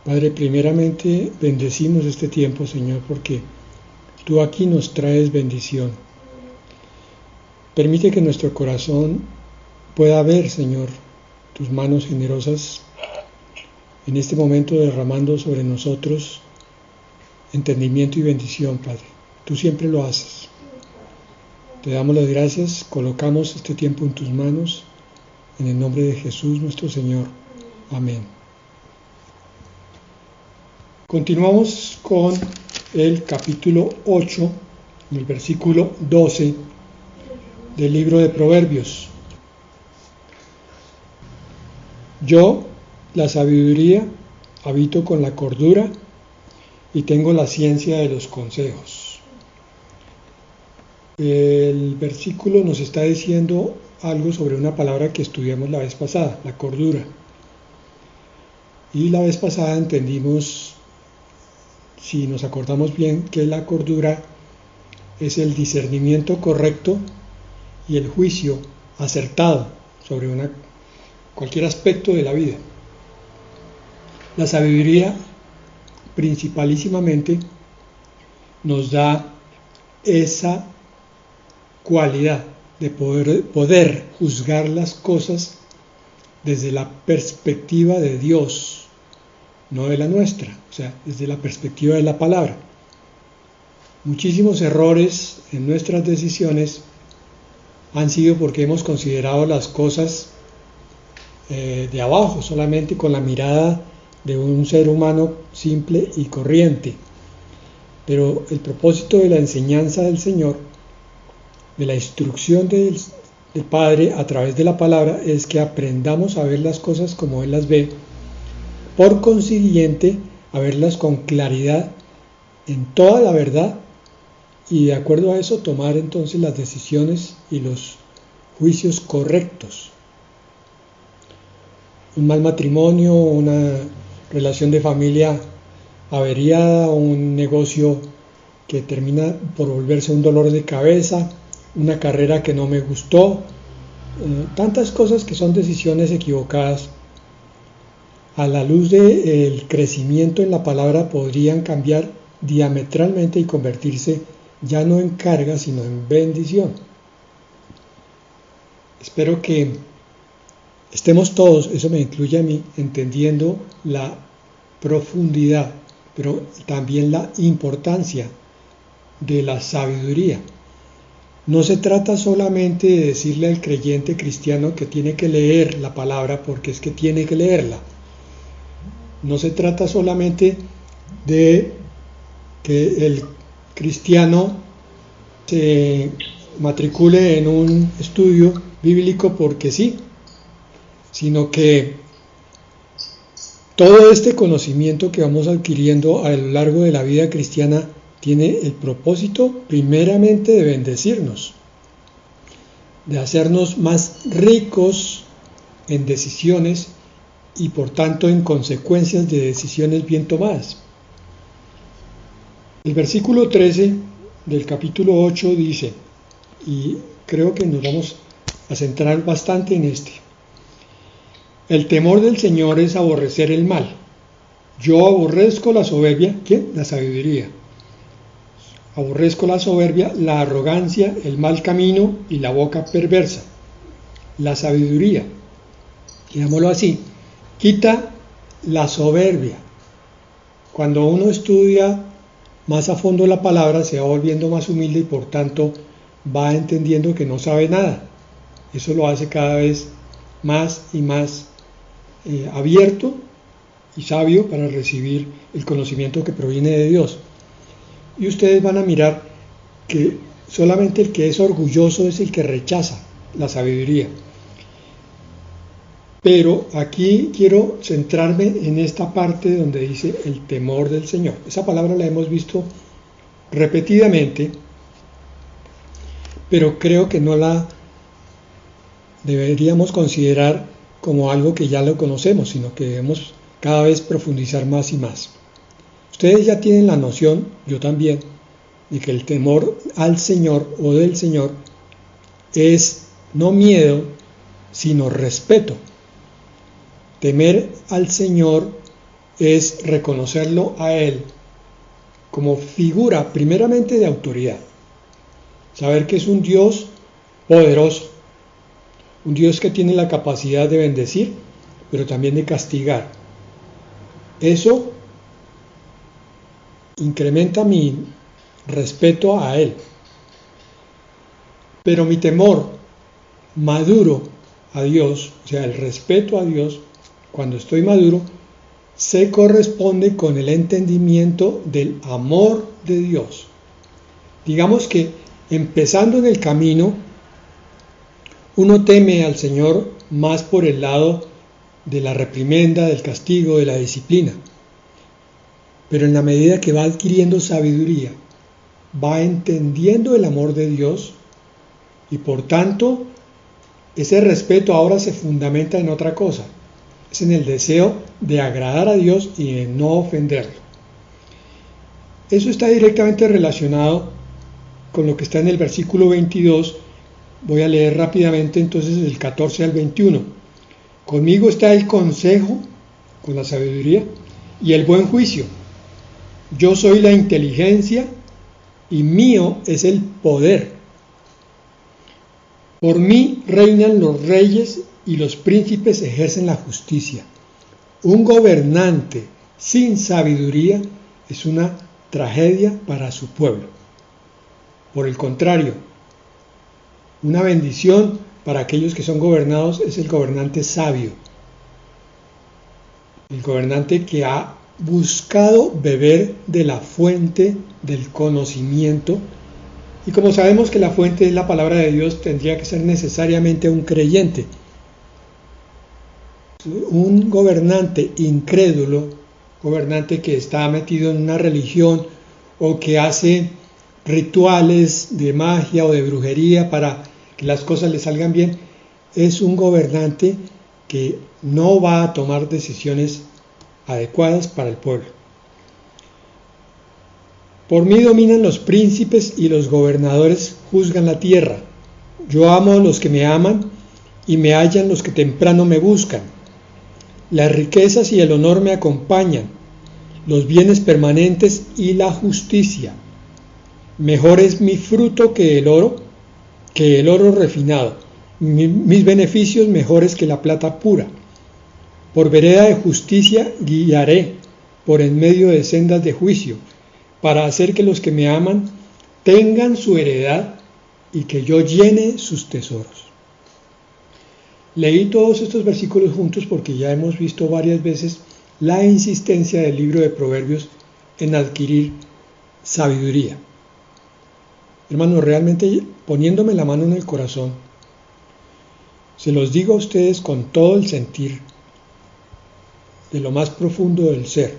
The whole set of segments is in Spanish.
Padre, primeramente bendecimos este tiempo, Señor, porque tú aquí nos traes bendición. Permite que nuestro corazón pueda ver, Señor, tus manos generosas en este momento derramando sobre nosotros entendimiento y bendición, Padre. Tú siempre lo haces. Te damos las gracias, colocamos este tiempo en tus manos, en el nombre de Jesús nuestro Señor. Amén. Continuamos con el capítulo 8, el versículo 12 del libro de Proverbios. Yo, la sabiduría, habito con la cordura y tengo la ciencia de los consejos. El versículo nos está diciendo algo sobre una palabra que estudiamos la vez pasada, la cordura. Y la vez pasada entendimos, si nos acordamos bien, que la cordura es el discernimiento correcto y el juicio acertado sobre cualquier aspecto de la vida. La sabiduría principalísimamente nos da esa cualidad de poder juzgar las cosas desde la perspectiva de Dios, no de la nuestra, o sea, desde la perspectiva de la palabra. Muchísimos errores en nuestras decisiones han sido porque hemos considerado las cosas de abajo, solamente con la mirada de un ser humano simple y corriente. Pero el propósito de la enseñanza del Señor, de la instrucción del Padre a través de la palabra, es que aprendamos a ver las cosas como Él las ve, por consiguiente, a verlas con claridad en toda la verdad y de acuerdo a eso tomar entonces las decisiones y los juicios correctos. Un mal matrimonio, una relación de familia averiada, un negocio que termina por volverse un dolor de cabeza, una carrera que no me gustó, tantas cosas que son decisiones equivocadas. A la luz del crecimiento en la palabra podrían cambiar diametralmente y convertirse ya no en carga sino en bendición. Espero que estemos todos, eso me incluye a mí, entendiendo la profundidad, pero también la importancia de la sabiduría. No se trata solamente de decirle al creyente cristiano que tiene que leer la palabra porque es que tiene que leerla. No se trata solamente de que el cristiano se matricule en un estudio bíblico porque sí, sino que todo este conocimiento que vamos adquiriendo a lo largo de la vida cristiana tiene el propósito primeramente de bendecirnos, de hacernos más ricos en decisiones y por tanto en consecuencias de decisiones bien tomadas. El versículo 13 del capítulo 8 dice, y creo que nos vamos a centrar bastante en este: el temor del Señor es aborrecer el mal. Yo aborrezco la soberbia, ¿quién? La sabiduría. Aborrezco la soberbia, la arrogancia, el mal camino y la boca perversa. La sabiduría, digámoslo así, quita la soberbia. Cuando uno estudia más a fondo la palabra, se va volviendo más humilde y por tanto va entendiendo que no sabe nada. Eso lo hace cada vez más y más abierto y sabio para recibir el conocimiento que proviene de Dios. Y ustedes van a mirar que solamente el que es orgulloso es el que rechaza la sabiduría. Pero aquí quiero centrarme en esta parte donde dice el temor del Señor. Esa palabra la hemos visto repetidamente, pero creo que no la deberíamos considerar como algo que ya lo conocemos, sino que debemos cada vez profundizar más y más. Ustedes ya tienen la noción, yo también, de que el temor al Señor o del Señor es no miedo, sino respeto. Temer al Señor es reconocerlo a Él como figura primeramente de autoridad. Saber que es un Dios poderoso, un Dios que tiene la capacidad de bendecir, pero también de castigar. Eso incrementa mi respeto a Él. Pero mi temor maduro a Dios, o sea, el respeto a Dios, cuando estoy maduro, se corresponde con el entendimiento del amor de Dios. Digamos que empezando en el camino, uno teme al Señor más por el lado de la reprimenda, del castigo, de la disciplina. Pero en la medida que va adquiriendo sabiduría, va entendiendo el amor de Dios y por tanto ese respeto ahora se fundamenta en otra cosa. Es en el deseo de agradar a Dios y de no ofenderlo. Eso está directamente relacionado con lo que está en el versículo 22. Voy a leer rápidamente entonces del 14 al 21. Conmigo está el consejo, con la sabiduría, y el buen juicio. Yo soy la inteligencia y mío es el poder. Por mí reinan los reyes y los príncipes ejercen la justicia. Un gobernante sin sabiduría es una tragedia para su pueblo. Por el contrario, una bendición para aquellos que son gobernados es el gobernante sabio. El gobernante que ha buscado beber de la fuente del conocimiento. Y como sabemos que la fuente es la palabra de Dios, tendría que ser necesariamente un creyente. Un gobernante incrédulo, gobernante que está metido en una religión o que hace rituales de magia o de brujería para que las cosas le salgan bien, es un gobernante que no va a tomar decisiones adecuadas para el pueblo. Por mí dominan los príncipes y los gobernadores juzgan la tierra. Yo amo a los que me aman y me hallan los que temprano me buscan. Las riquezas y el honor me acompañan, los bienes permanentes y la justicia. Mejor es mi fruto que el oro refinado. Mis beneficios mejores que la plata pura. Por vereda de justicia guiaré por en medio de sendas de juicio, para hacer que los que me aman tengan su heredad y que yo llene sus tesoros. Leí todos estos versículos juntos porque ya hemos visto varias veces la insistencia del libro de Proverbios en adquirir sabiduría. Hermanos, realmente poniéndome la mano en el corazón, se los digo a ustedes con todo el sentir de lo más profundo del ser.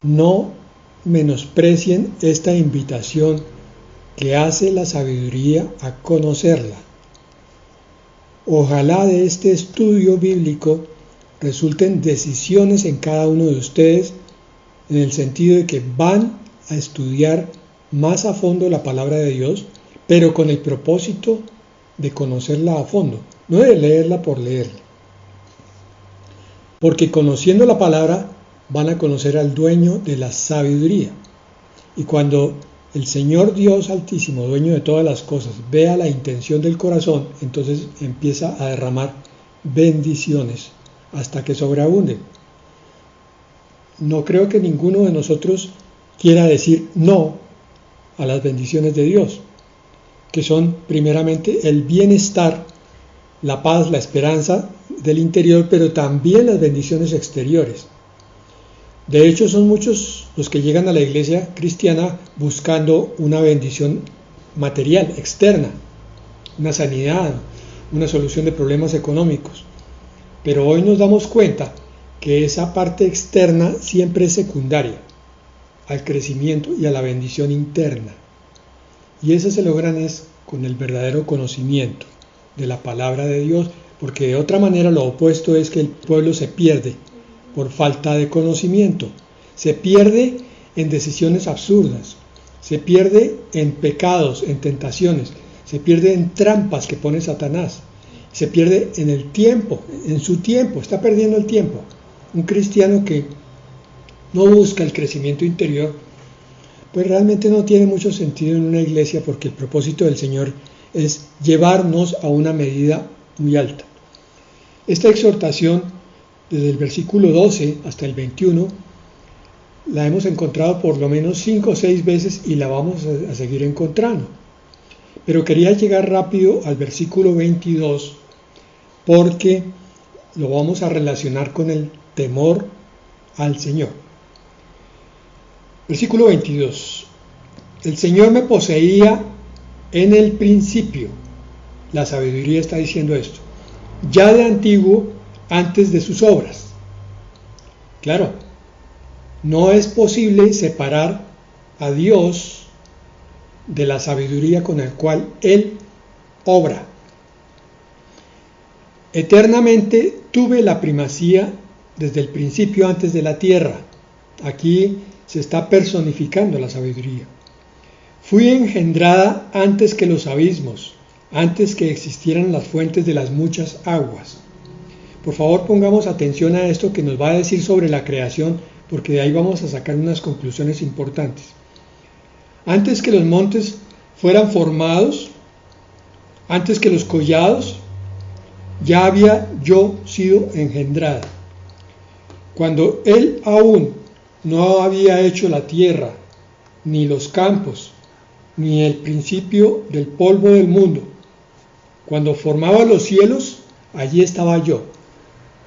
No menosprecien esta invitación que hace la sabiduría a conocerla. Ojalá de este estudio bíblico resulten decisiones en cada uno de ustedes en el sentido de que van a estudiar más a fondo la palabra de Dios, pero con el propósito de conocerla a fondo, no de leerla por leerla. Porque conociendo la palabra van a conocer al dueño de la sabiduría. Y cuando el Señor Dios Altísimo, dueño de todas las cosas, vea la intención del corazón, entonces empieza a derramar bendiciones hasta que sobreabunden. No creo que ninguno de nosotros quiera decir no a las bendiciones de Dios, que son primeramente el bienestar, la paz, la esperanza del interior, pero también las bendiciones exteriores. De hecho, son muchos los que llegan a la iglesia cristiana buscando una bendición material, externa, una sanidad, una solución de problemas económicos. Pero hoy nos damos cuenta que esa parte externa siempre es secundaria al crecimiento y a la bendición interna. Y eso se logran es con el verdadero conocimiento de la palabra de Dios, porque de otra manera lo opuesto es que el pueblo se pierde por falta de conocimiento, se pierde en decisiones absurdas, se pierde en pecados, en tentaciones, se pierde en trampas que pone Satanás, se pierde en el tiempo, en su tiempo, está perdiendo el tiempo. un cristiano que no busca el crecimiento interior, pues realmente no tiene mucho sentido en una iglesia, porque el propósito del Señor es llevarnos a una medida muy alta. Esta exhortación, desde el versículo 12 hasta el 21, la hemos encontrado por lo menos 5 o 6 veces y la vamos a seguir encontrando. Pero quería llegar rápido al versículo 22 porque lo vamos a relacionar con el temor al Señor. Versículo 22. El Señor me poseía en el principio. La sabiduría está diciendo esto. Ya de antiguo, antes de sus obras. Claro, no es posible separar a Dios de la sabiduría con la cual Él obra. Eternamente tuve la primacía desde el principio antes de la tierra. Aquí se está personificando la sabiduría. Fui engendrada antes que los abismos, antes que existieran las fuentes de las muchas aguas. Por favor, pongamos atención a esto que nos va a decir sobre la creación, porque de ahí vamos a sacar unas conclusiones importantes. Antes que los montes fueran formados, antes que los collados, ya había yo sido engendrada. Cuando Él aún no había hecho la tierra, ni los campos, ni el principio del polvo del mundo. Cuando formaba los cielos, allí estaba yo.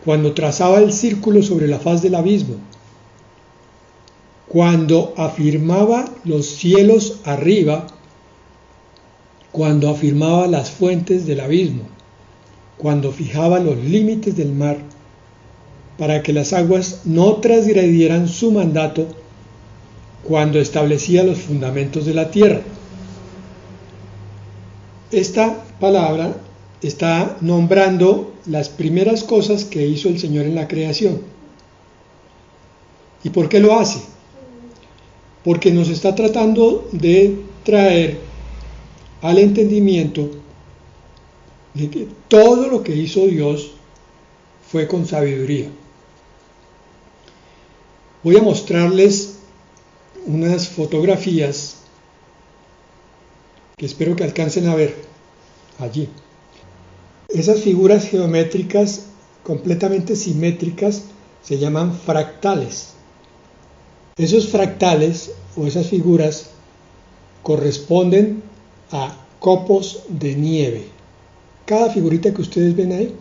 Cuando trazaba el círculo sobre la faz del abismo. Cuando afirmaba los cielos arriba. Cuando afirmaba las fuentes del abismo. Cuando fijaba los límites del mar, para que las aguas no transgredieran su mandato, cuando establecía los fundamentos de la tierra. Esta palabra está nombrando las primeras cosas que hizo el Señor en la creación. ¿Y por qué lo hace? Porque nos está tratando de traer al entendimiento de que todo lo que hizo Dios fue con sabiduría. Voy a mostrarles unas fotografías que espero que alcancen a ver allí. Esas figuras geométricas completamente simétricas se llaman fractales. Esos fractales o esas figuras corresponden a copos de nieve. Cada figurita que ustedes ven ahí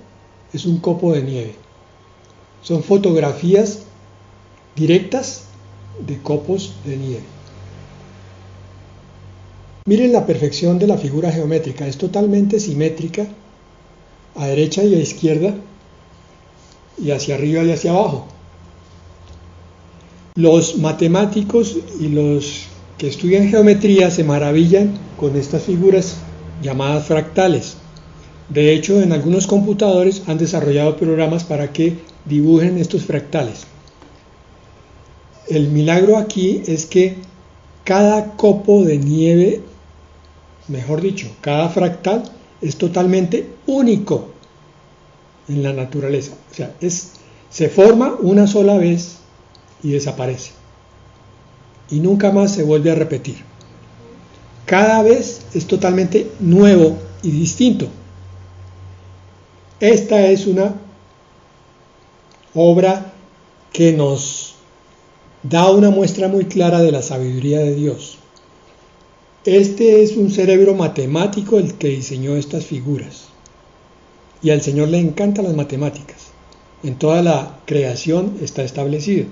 es un copo de nieve. Son fotografías directas de copos de nieve. Miren la perfección de la figura geométrica, es totalmente simétrica, a derecha y a izquierda, y hacia arriba y hacia abajo. Los matemáticos y los que estudian geometría se maravillan con estas figuras llamadas fractales. De hecho, en algunos computadores han desarrollado programas para que dibujen estos fractales. El milagro aquí es que cada copo de nieve, mejor dicho, cada fractal es totalmente único en la naturaleza. O sea, se forma una sola vez y desaparece. Y nunca más se vuelve a repetir. Cada vez es totalmente nuevo y distinto. Esta es una obra que nos da una muestra muy clara de la sabiduría de Dios. Este es un cerebro matemático el que diseñó estas figuras. Y al Señor le encantan las matemáticas. En toda la creación está establecido.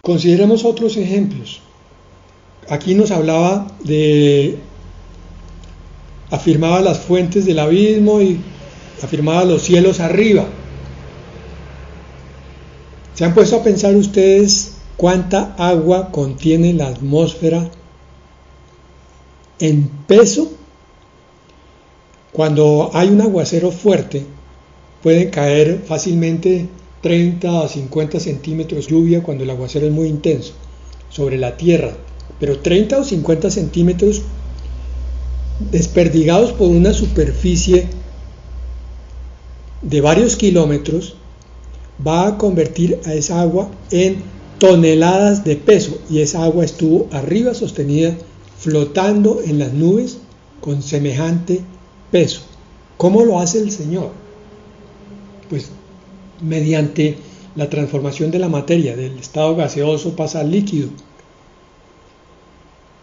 Consideremos otros ejemplos. Aquí nos hablaba afirmaba las fuentes del abismo y afirmaba los cielos arriba. ¿Se han puesto a pensar ustedes cuánta agua contiene la atmósfera en peso? Cuando hay un aguacero fuerte, pueden caer fácilmente 30 a 50 centímetros de lluvia cuando el aguacero es muy intenso sobre la tierra, pero 30 o 50 centímetros desperdigados por una superficie de varios kilómetros va a convertir a esa agua en toneladas de peso, y esa agua estuvo arriba sostenida, flotando en las nubes con semejante peso. ¿Cómo lo hace el Señor? Pues mediante la transformación de la materia, del estado gaseoso pasa al líquido.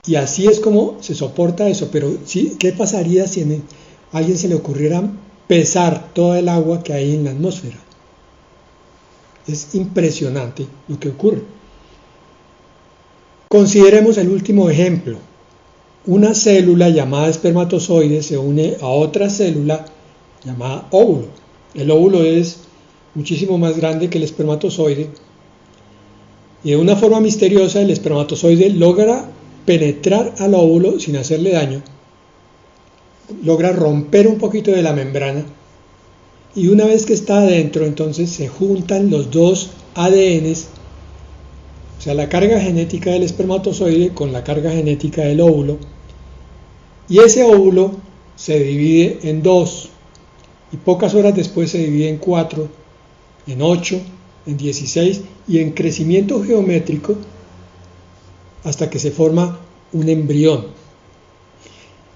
Y así es como se soporta eso. Pero ¿sí? ¿Qué pasaría si a alguien se le ocurriera pesar toda el agua que hay en la atmósfera? Es impresionante lo que ocurre. Consideremos el último ejemplo. Una célula llamada espermatozoide se une a otra célula llamada óvulo. El óvulo es muchísimo más grande que el espermatozoide, y de una forma misteriosa el espermatozoide logra penetrar al óvulo sin hacerle daño, logra romper un poquito de la membrana, y una vez que está adentro, entonces se juntan los dos ADNs, o sea, la carga genética del espermatozoide con la carga genética del óvulo, y ese óvulo se divide en dos, y pocas horas después se divide en 4, en 8, en 16 y en crecimiento geométrico hasta que se forma un embrión.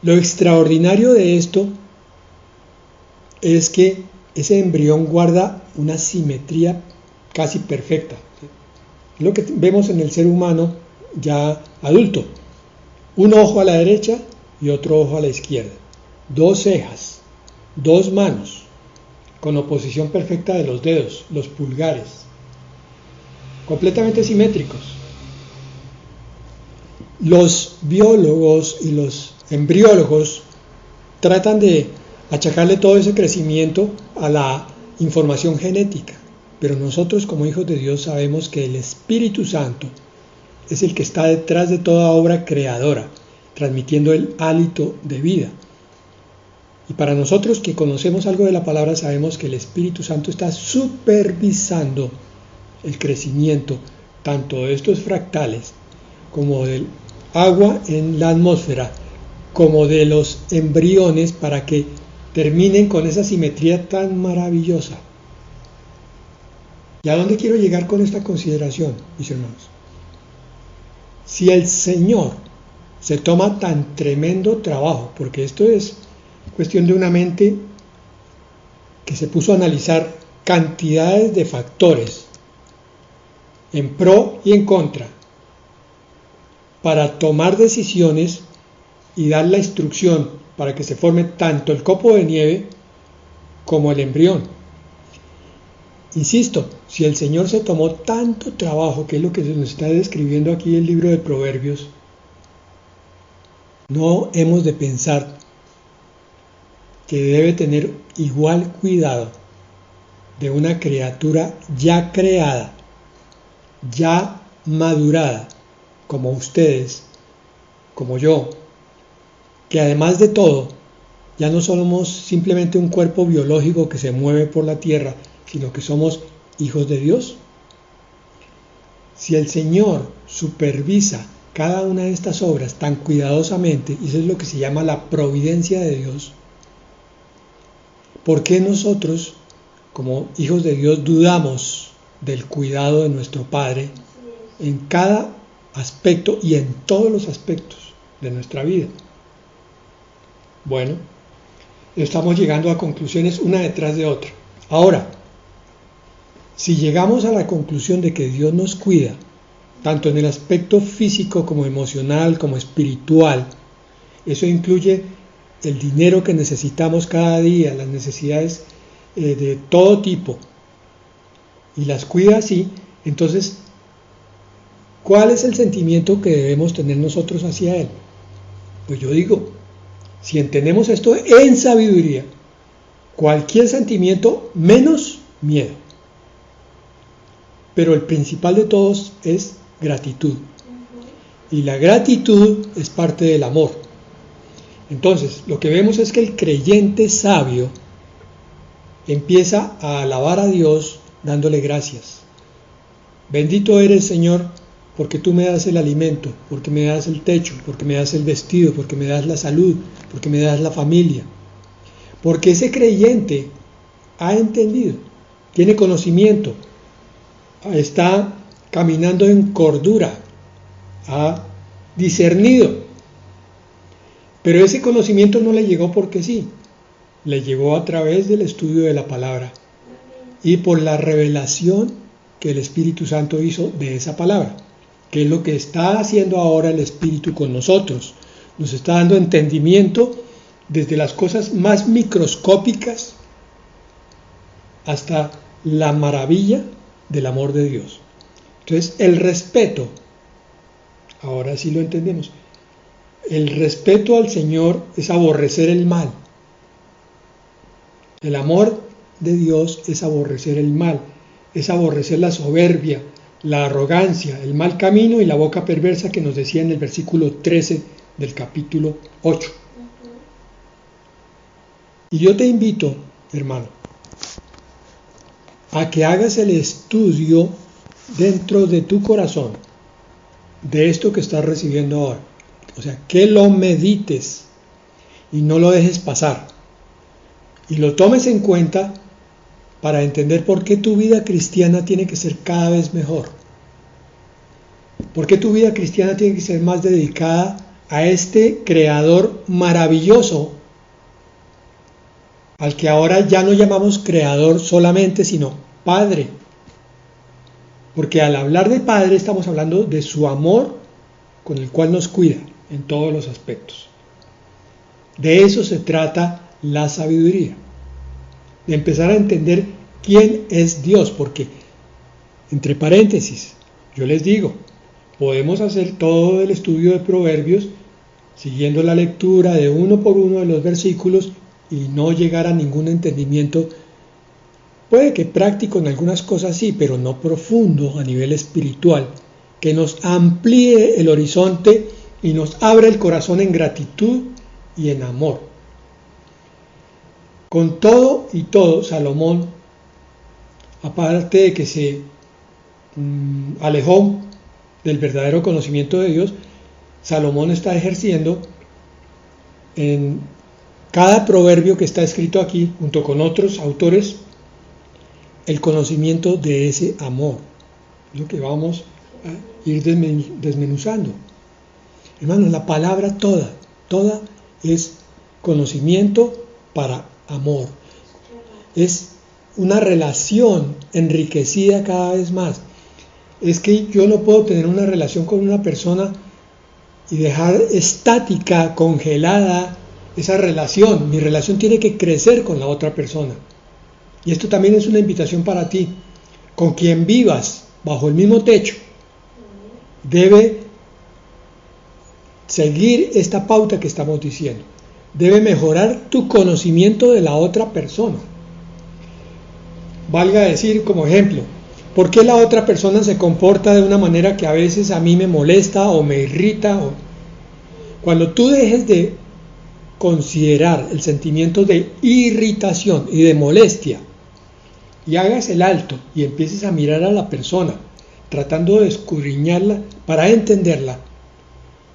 Lo extraordinario de esto es que ese embrión guarda una simetría casi perfecta. Lo que vemos en el ser humano ya adulto: un ojo a la derecha y otro ojo a la izquierda, dos cejas, dos manos, con oposición perfecta de los dedos, los pulgares, completamente simétricos. Los biólogos y los embriólogos tratan de achacarle todo ese crecimiento a la información genética, pero nosotros como hijos de Dios sabemos que el Espíritu Santo es el que está detrás de toda obra creadora, transmitiendo el hálito de vida. Y para nosotros que conocemos algo de la palabra, sabemos que el Espíritu Santo está supervisando el crecimiento tanto de estos fractales, como del agua en la atmósfera, como de los embriones, para que terminen con esa simetría tan maravillosa. ¿Y a dónde quiero llegar con esta consideración, mis hermanos? Si el Señor se toma tan tremendo trabajo, porque esto es cuestión de una mente que se puso a analizar cantidades de factores en pro y en contra para tomar decisiones y dar la instrucción para que se forme tanto el copo de nieve como el embrión. Insisto, si el Señor se tomó tanto trabajo, que es lo que se nos está describiendo aquí el libro de Proverbios, no hemos de pensar que debe tener igual cuidado de una criatura ya creada, ya madurada, como ustedes, como yo, que además de todo, ya no somos simplemente un cuerpo biológico que se mueve por la tierra, sino que somos hijos de Dios. Si el Señor supervisa cada una de estas obras tan cuidadosamente, y eso es lo que se llama la providencia de Dios, ¿por qué nosotros, como hijos de Dios, dudamos del cuidado de nuestro Padre en cada aspecto y en todos los aspectos de nuestra vida? Bueno, estamos llegando a conclusiones una detrás de otra. Ahora, si llegamos a la conclusión de que Dios nos cuida, tanto en el aspecto físico como emocional, como espiritual, eso incluye el dinero que necesitamos cada día, las necesidades de todo tipo, y las cuida así, entonces, ¿cuál es el sentimiento que debemos tener nosotros hacia Él? Pues yo digo, si entendemos esto en sabiduría, cualquier sentimiento menos miedo. Pero el principal de todos es gratitud. Y la gratitud es parte del amor. Entonces, lo que vemos es que el creyente sabio empieza a alabar a Dios dándole gracias. Bendito eres, Señor, porque tú me das el alimento, porque me das el techo, porque me das el vestido, porque me das la salud, porque me das la familia. Porque ese creyente ha entendido, tiene conocimiento está caminando en cordura, ha discernido. Pero ese conocimiento no le llegó porque sí, le llegó a través del estudio de la palabra y por la revelación que el Espíritu Santo hizo de esa palabra, que es lo que está haciendo ahora el Espíritu con nosotros. Nos está dando entendimiento desde las cosas más microscópicas hasta la maravilla del amor de Dios. Entonces, el respeto, ahora sí lo entendemos, el respeto al Señor es aborrecer el mal. El amor de Dios es aborrecer el mal, es aborrecer la soberbia, la arrogancia, el mal camino y la boca perversa que nos decía en el versículo 13 del capítulo 8. Y yo te invito, hermano, a que hagas el estudio dentro de tu corazón de esto que estás recibiendo ahora. O sea, que lo medites y no lo dejes pasar. Y lo tomes en cuenta para entender por qué tu vida cristiana tiene que ser cada vez mejor. Por qué tu vida cristiana tiene que ser más dedicada a este Creador maravilloso, al que ahora ya no llamamos Creador solamente, sino Padre. Porque al hablar de Padre estamos hablando de su amor con el cual nos cuida en todos los aspectos. De eso se trata la sabiduría. De empezar a entender quién es Dios, porque, entre paréntesis, yo les digo, podemos hacer todo el estudio de Proverbios siguiendo la lectura de uno por uno de los versículos y no llegar a ningún entendimiento. Puede que práctico en algunas cosas sí, pero no profundo a nivel espiritual, que nos amplíe el horizonte y nos abra el corazón en gratitud y en amor. Con todo y todo, Salomón, aparte de que se alejó del verdadero conocimiento de Dios, Salomón está ejerciendo en cada proverbio que está escrito aquí, junto con otros autores, el conocimiento de ese amor. Es lo que vamos a ir desmenuzando. Hermanos, la palabra toda es conocimiento para amor. Es una relación enriquecida cada vez más. Es que yo no puedo tener una relación con una persona y dejar estática, congelada esa relación. Mi relación tiene que crecer con la otra persona. Y esto también es una invitación para ti. Con quien vivas bajo el mismo techo, debe seguir esta pauta que estamos diciendo. Debe mejorar tu conocimiento de la otra persona. Valga decir como ejemplo, ¿por qué la otra persona se comporta de una manera que a veces a mí me molesta o me irrita? Cuando tú dejes de considerar el sentimiento de irritación y de molestia y hagas el alto y empieces a mirar a la persona, tratando de escudriñarla para entenderla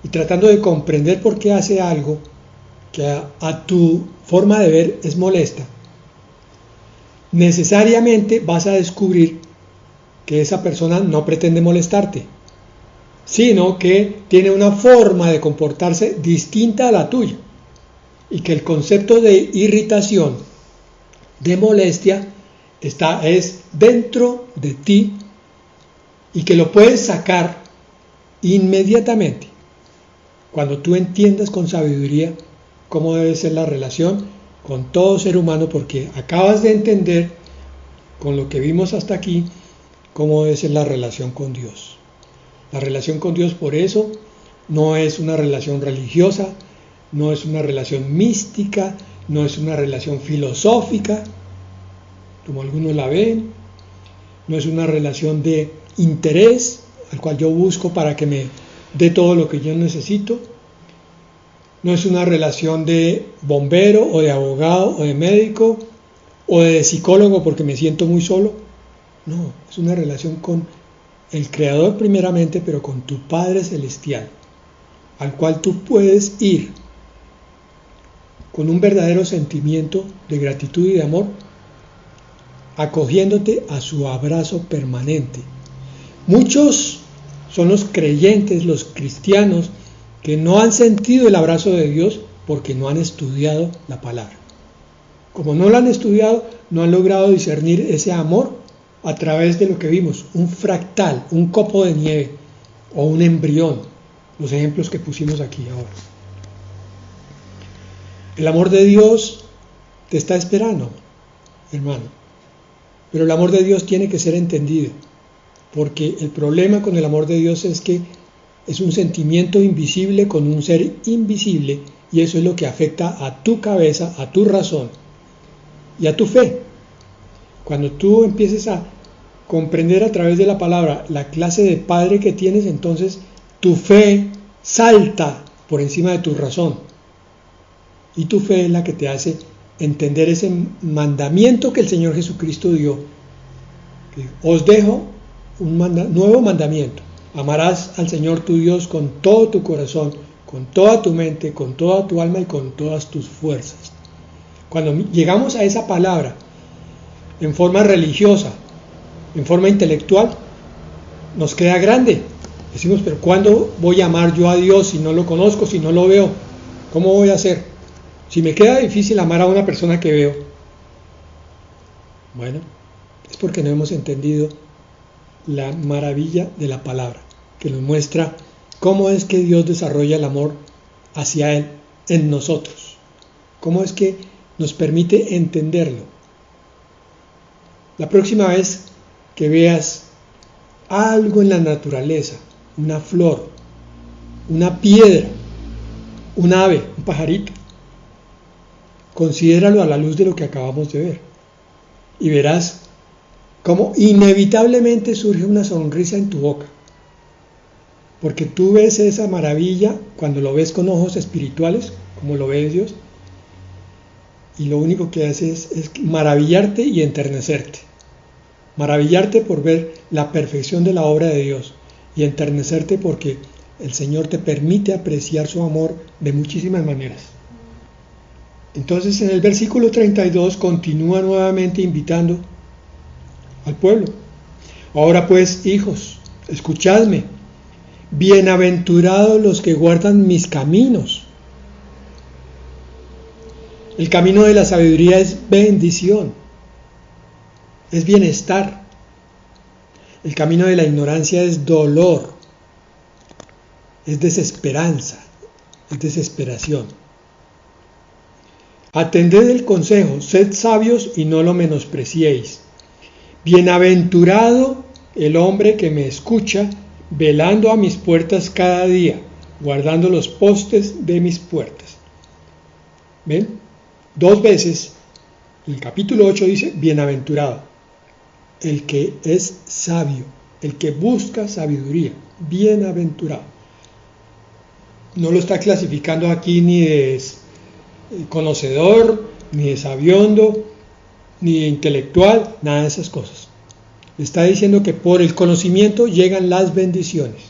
y tratando de comprender por qué hace algo que a tu forma de ver es molesta, necesariamente vas a descubrir que esa persona no pretende molestarte, sino que tiene una forma de comportarse distinta a la tuya y que el concepto de irritación, de molestia, es dentro de ti y que lo puedes sacar inmediatamente cuando tú entiendas con sabiduría cómo debe ser la relación con todo ser humano, porque acabas de entender con lo que vimos hasta aquí cómo debe ser la relación con Dios. La relación con Dios, por eso, no es una relación religiosa, no es una relación mística, no es una relación filosófica, como algunos la ven, no es una relación de interés, al cual yo busco para que me dé todo lo que yo necesito, no es una relación de bombero o de abogado o de médico o de psicólogo porque me siento muy solo. No, es una relación con el Creador primeramente, pero con tu Padre Celestial, al cual tú puedes ir con un verdadero sentimiento de gratitud y de amor, acogiéndote a su abrazo permanente, Muchos son los creyentes, los cristianos, que no han sentido el abrazo de Dios porque no han estudiado la palabra. Como no la han estudiado, no han logrado discernir ese amor a través de lo que vimos, un fractal, un copo de nieve o un embrión, los ejemplos que pusimos aquí ahora. El amor de Dios te está esperando, hermano, pero el amor de Dios tiene que ser entendido, porque el problema con el amor de Dios es que es un sentimiento invisible con un ser invisible, y eso es lo que afecta a tu cabeza, a tu razón y a tu fe. Cuando tú empieces a comprender a través de la palabra la clase de padre que tienes, entonces tu fe salta por encima de tu razón. Y tu fe es la que te hace entender ese mandamiento que el Señor Jesucristo dio. Os dejo un nuevo mandamiento. Amarás al Señor tu Dios con todo tu corazón, con toda tu mente, con toda tu alma y con todas tus fuerzas. Cuando llegamos a esa palabra en forma religiosa, en forma intelectual, nos queda grande. Decimos, pero ¿cuándo voy a amar yo a Dios si no lo conozco, si no lo veo? ¿Cómo voy a hacer? Si me queda difícil amar a una persona que veo, bueno, es porque no hemos entendido la maravilla de la palabra, que nos muestra cómo es que Dios desarrolla el amor hacia Él en nosotros, cómo es que nos permite entenderlo. La próxima vez que veas algo en la naturaleza, una flor, una piedra, un ave, un pajarito, considéralo a la luz de lo que acabamos de ver y verás cómo inevitablemente surge una sonrisa en tu boca, porque tú ves esa maravilla cuando lo ves con ojos espirituales, como lo ve Dios, y lo único que haces es maravillarte y enternecerte. Maravillarte por ver la perfección de la obra de Dios y enternecerte porque el Señor te permite apreciar su amor de muchísimas maneras. Entonces en el versículo 32 continúa nuevamente invitando al pueblo. Ahora pues, hijos, escuchadme, bienaventurados los que guardan mis caminos. El camino de la sabiduría es bendición, es bienestar. El camino de la ignorancia es dolor, es desesperanza, es desesperación. Atended el consejo, sed sabios y no lo menospreciéis. Bienaventurado el hombre que me escucha, velando a mis puertas cada día, guardando los postes de mis puertas. ¿Ven? 2 veces el capítulo 8 dice bienaventurado, el que es sabio, el que busca sabiduría, bienaventurado. No lo está clasificando aquí ni de conocedor, ni de sabiondo, ni de intelectual, nada de esas cosas. Está diciendo que por el conocimiento llegan las bendiciones.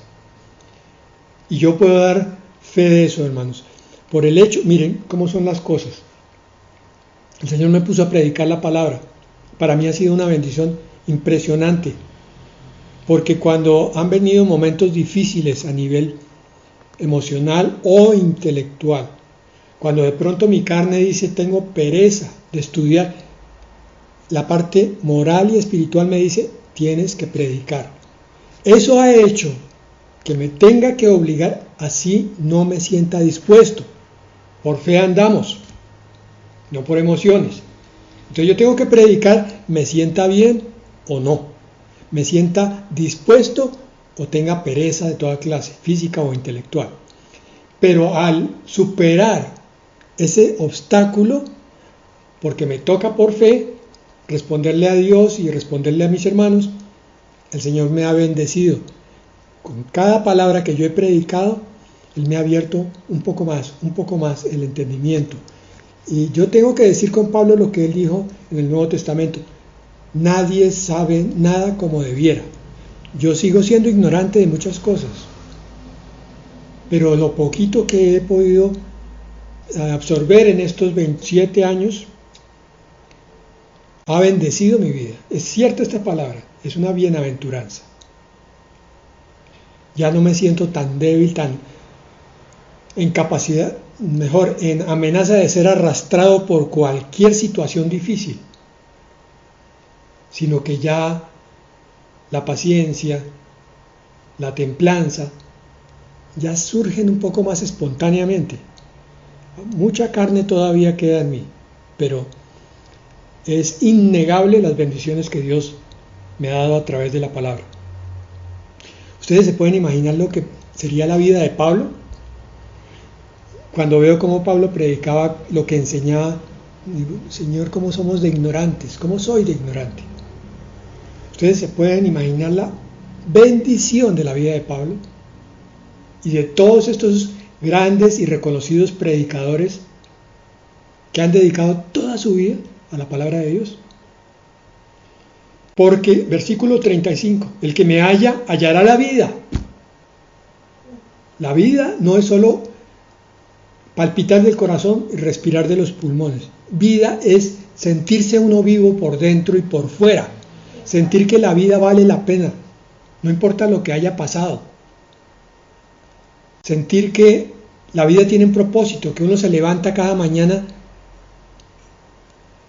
Y yo puedo dar fe de eso, hermanos. Por el hecho, miren cómo son las cosas. El Señor me puso a predicar la palabra. Para mí ha sido una bendición impresionante. Porque cuando han venido momentos difíciles a nivel emocional o intelectual, cuando de pronto mi carne dice tengo pereza de estudiar, la parte moral y espiritual me dice tienes que predicar. Eso ha hecho que me tenga que obligar, así no me sienta dispuesto. Por fe andamos, no por emociones. Entonces yo tengo que predicar, me sienta bien o no, me sienta dispuesto o tenga pereza de toda clase, física o intelectual. Pero al superar ese obstáculo, porque me toca por fe responderle a Dios y responderle a mis hermanos, el Señor me ha bendecido. Con cada palabra que yo he predicado, Él me ha abierto un poco más el entendimiento. Y yo tengo que decir con Pablo lo que él dijo en el Nuevo Testamento: nadie sabe nada como debiera. Yo sigo siendo ignorante de muchas cosas, pero lo poquito que he podido absorber en estos 27 años ha bendecido mi vida. Es cierta esta palabra, es una bienaventuranza. Ya no me siento tan débil, tan en capacidad, mejor, en amenaza de ser arrastrado por cualquier situación difícil, sino que ya la paciencia, la templanza, ya surgen un poco más espontáneamente. Mucha carne todavía queda en mí, pero es innegable las bendiciones que Dios me ha dado a través de la palabra. ¿Ustedes se pueden imaginar lo que sería la vida de Pablo? Cuando veo cómo Pablo predicaba lo que enseñaba, digo, Señor, ¿cómo somos de ignorantes? ¿Cómo soy de ignorante? Ustedes se pueden imaginar la bendición de la vida de Pablo y de todos estos grandes y reconocidos predicadores que han dedicado toda su vida a la palabra de Dios. Porque, versículo 35, el que me halla, hallará la vida. La vida no es solo palpitar del corazón y respirar de los pulmones. Vida es sentirse uno vivo por dentro y por fuera. Sentir que la vida vale la pena, no importa lo que haya pasado. Sentir que la vida tiene un propósito, que uno se levanta cada mañana,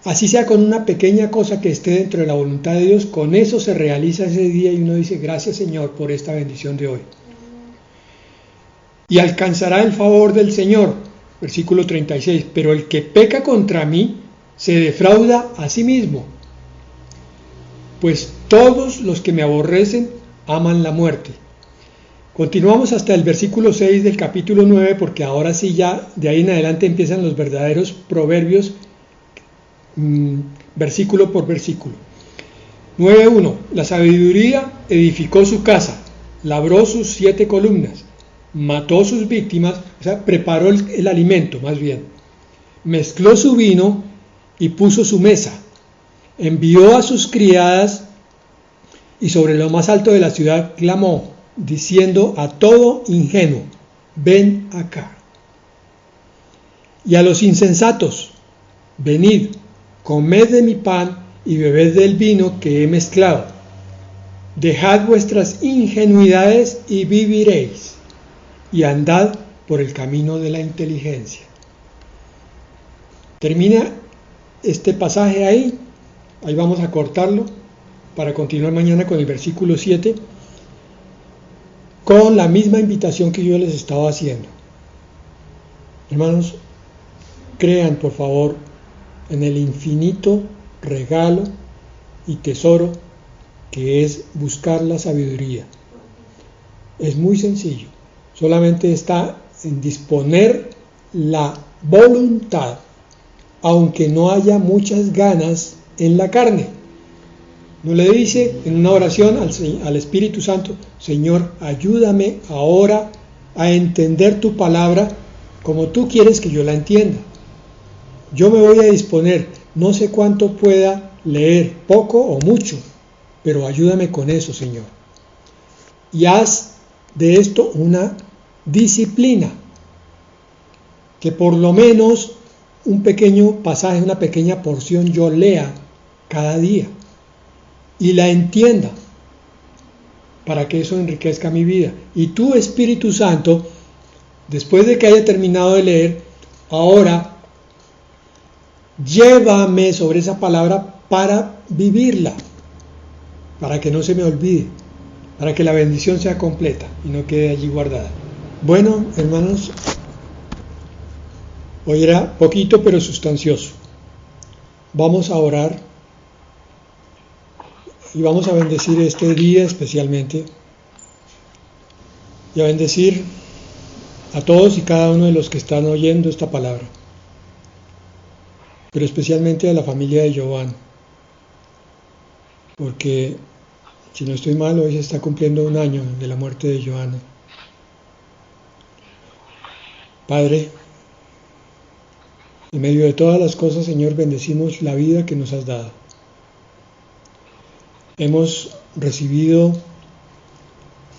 así sea con una pequeña cosa que esté dentro de la voluntad de Dios, con eso se realiza ese día y uno dice, gracias Señor por esta bendición de hoy. Y alcanzará el favor del Señor, versículo 36, pero el que peca contra mí se defrauda a sí mismo, pues todos los que me aborrecen aman la muerte. Continuamos hasta el versículo 6 del capítulo 9, porque ahora sí ya de ahí en adelante empiezan los verdaderos proverbios, versículo por versículo. 9.1. La sabiduría edificó su casa, labró sus 7 columnas, mató sus víctimas, o sea, preparó el alimento más bien, mezcló su vino y puso su mesa, envió a sus criadas y sobre lo más alto de la ciudad clamó, diciendo a todo ingenuo, ven acá. Y a los insensatos, venid, comed de mi pan y bebed del vino que he mezclado. Dejad vuestras ingenuidades y viviréis, y andad por el camino de la inteligencia. Termina este pasaje ahí vamos a cortarlo para continuar mañana con el versículo 7, con la misma invitación que yo les estaba haciendo. Hermanos, crean por favor en el infinito regalo y tesoro que es buscar la sabiduría. Es muy sencillo, solamente está en disponer la voluntad, aunque no haya muchas ganas en la carne. No le dice en una oración al Espíritu Santo, Señor, ayúdame ahora a entender tu palabra como tú quieres que yo la entienda. Yo me voy a disponer, no sé cuánto pueda leer, poco o mucho, pero ayúdame con eso, Señor. Y haz de esto una disciplina, que por lo menos un pequeño pasaje, una pequeña porción yo lea cada día y la entienda, para que eso enriquezca mi vida. Y tú, Espíritu Santo, después de que haya terminado de leer, ahora llévame sobre esa palabra para vivirla, para que no se me olvide, para que la bendición sea completa y no quede allí guardada. Bueno, hermanos, hoy era poquito pero sustancioso. Vamos a orar y vamos a bendecir este día especialmente, y a bendecir a todos y cada uno de los que están oyendo esta palabra, pero especialmente a la familia de Giovanni, porque si no estoy mal, hoy se está cumpliendo 1 año de la muerte de Giovanni. Padre, en medio de todas las cosas, Señor, bendecimos la vida que nos has dado. Hemos recibido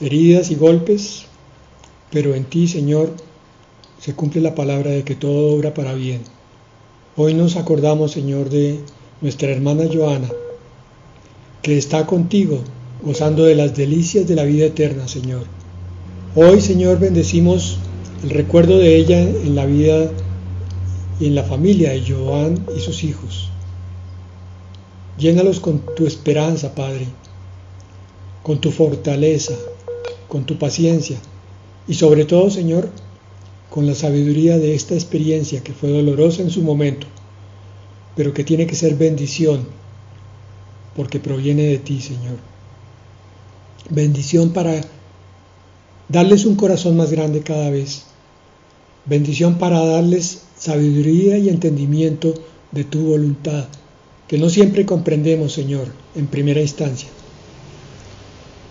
heridas y golpes, pero en ti, Señor, se cumple la palabra de que todo obra para bien. Hoy nos acordamos, Señor, de nuestra hermana Joana, que está contigo, gozando de las delicias de la vida eterna, Señor. Hoy, Señor, bendecimos el recuerdo de ella en la vida y en la familia de Joan y sus hijos. Llénalos con tu esperanza, Padre, con tu fortaleza, con tu paciencia y sobre todo, Señor, con la sabiduría de esta experiencia que fue dolorosa en su momento, pero que tiene que ser bendición, porque proviene de ti, Señor. Bendición para darles un corazón más grande cada vez. Bendición para darles sabiduría y entendimiento de tu voluntad, que no siempre comprendemos, Señor, en primera instancia,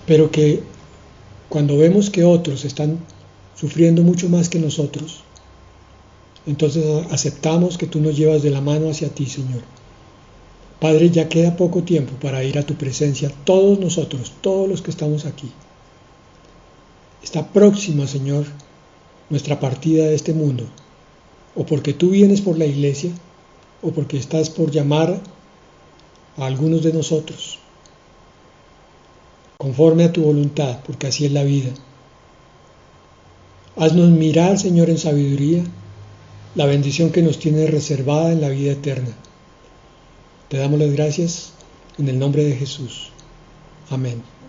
pero que cuando vemos que otros están sufriendo mucho más que nosotros, entonces aceptamos que tú nos llevas de la mano hacia ti, Señor. Padre, ya queda poco tiempo para ir a tu presencia, todos nosotros, todos los que estamos aquí. Está próxima, Señor, nuestra partida de este mundo, o porque tú vienes por la iglesia, o porque estás por llamar a algunos de nosotros, conforme a tu voluntad, porque así es la vida. Haznos mirar, Señor, en sabiduría, la bendición que nos tiene reservada en la vida eterna. Te damos las gracias en el nombre de Jesús. Amén.